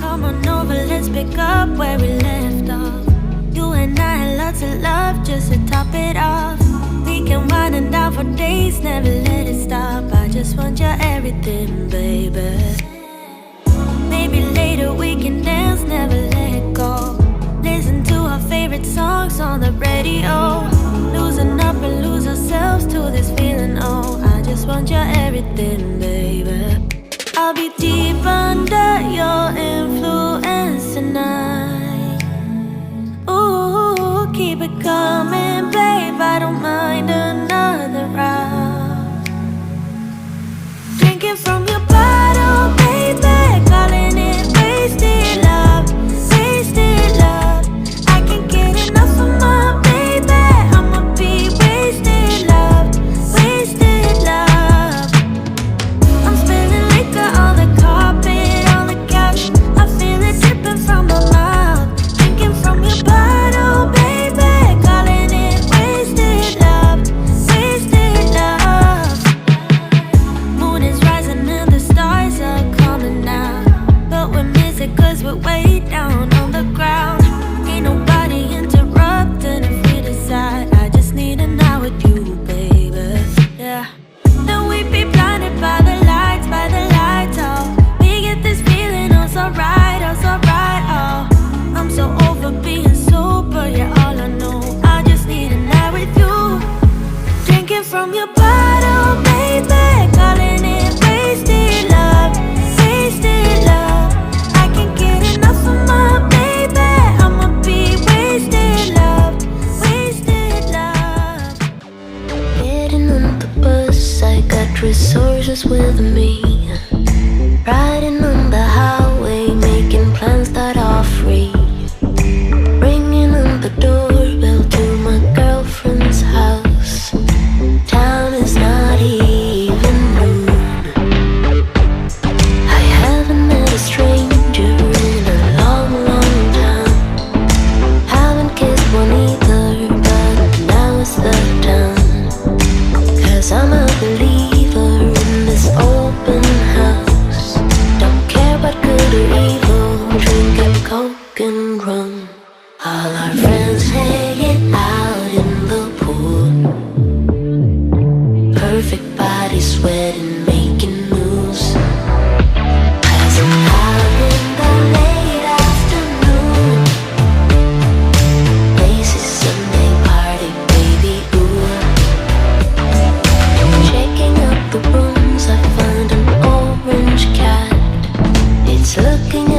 Come on over, let's pick up where we left off. You and I had lots of love just to top it off. We can wind and down for days, never let it stop. I just want your everything, baby. Maybe later we can dance, never let go. Listen to our favorite songs on the radio. Loosen up and lose ourselves to this feeling, oh. I just want your everything, baby. I'll be deep under your influence tonight. Ooh, keep it coming, babe, I don't mind another round. Drinking from your bottle, baby, calling it wasted love, wasted love. I can't get enough of my baby, I'ma be wasted love, wasted love. I'm spilling liquor on the carpet, on the couch. I feel it dripping from my mouth. Drinking from your bottle, baby, calling it wasted love, wasted love. Moon is rising and the stars are coming out, but we miss it cause we're way down on the ground. Ain't nobody interrupting if we decide. I just need an hour with you, baby. Yeah. Then we be blinded by the lights, oh. We get this feeling, oh, so right, oh. I'm so over being sober, yeah, all I know. I just need a night with you. Drinking from your bottle, baby, calling it wasted love, wasted love. I can't get enough of my baby, I'ma be wasted love, wasted love. Getting on the bus, I got resources with me. Riding on the highway, making plans that are free. Ringing on the doorbell to my girlfriend's house. Town is not even noon. I haven't met a stranger in a long, long time. Haven't kissed one either, but now is the time. Cause I'm a believer in this open house. Don't care about good or evil, drinking coke and rum. All our friends hanging out in the pool. Perfect body sweating, making moves. Passing out in the late afternoon. Lazy Sunday party, baby, ooh. Checking out the rooms, I find an orange cat. It's looking